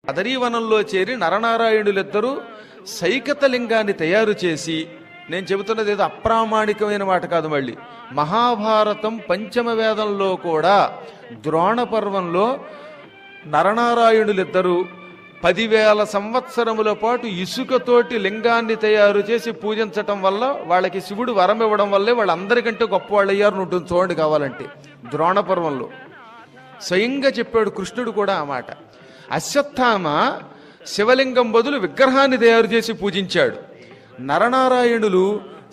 అదరీవనంలో చేరి నరనారాయణులిద్దరూ సైకత లింగాన్ని తయారు చేసి, నేను చెబుతున్నది ఏదో అప్రామాణికమైన మాట కాదు, మళ్ళీ మహాభారతం పంచమ వేదంలో కూడా ద్రోణ పర్వంలో నరనారాయణులిద్దరూ 10,000 సంవత్సరముల పాటు ఇసుకతోటి లింగాన్ని తయారు చేసి పూజించటం వల్ల వాళ్ళకి శివుడు వరం ఇవ్వడం వల్లే వాళ్ళందరికంటే గొప్పవాళ్ళు అయ్యారు ఉంటుంది. చూడండి కావాలంటే ద్రోణ పర్వంలో స్వయంగా చెప్పాడు కృష్ణుడు కూడా ఆ మాట. అశ్వత్థామ శివలింగం బదులు విగ్రహాన్ని తయారు చేసి పూజించాడు. నరనారాయణులు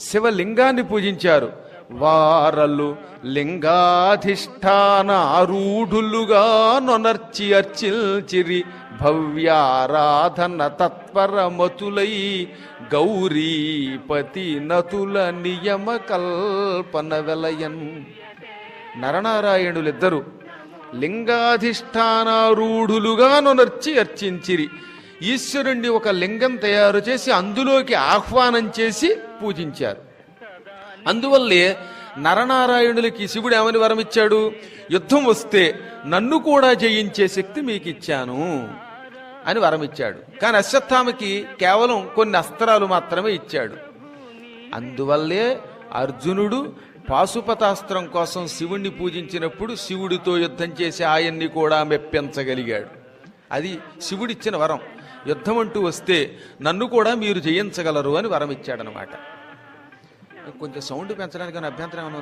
శివలింగాన్ని పూజించారు. వారలు లింగాధిష్టాన ఆరూఢులుగా నొనర్చి అర్చిల్చిరి భవ్యారాధన తత్పరమతులై గౌరీపతి నతుల నియమ కల్పన వెలయన్. నరనారాయణులిద్దరూ లింగాధిష్టానారూఢులుగా నొనర్చి అర్చించిరి. ఈశ్వరుణ్ణి ఒక లింగం తయారు చేసి అందులోకి ఆహ్వానం చేసి పూజించారు. అందువల్లే నరనారాయణులకి శివుడు ఏమని వరమిచ్చాడు? యుద్ధం వస్తే నన్ను కూడా జయించే శక్తి మీకు ఇచ్చాను అని వరమిచ్చాడు. కానీ అశ్వత్థామకి కేవలం కొన్ని అస్త్రాలు మాత్రమే ఇచ్చాడు. అందువల్లే అర్జునుడు పాశుపతాస్త్రం కోసం శివుణ్ణి పూజించినప్పుడు శివుడితో యుద్ధం చేసి ఆయన్ని కూడా మెప్పించగలిగాడు. అది శివుడిచ్చిన వరం. యుద్ధం అంటూ వస్తే నన్ను కూడా మీరు జయించగలరు అని వరం ఇచ్చాడనమాట. కొంచెం సౌండ్ పెంచడానికి అభ్యంతరం ఏమైనా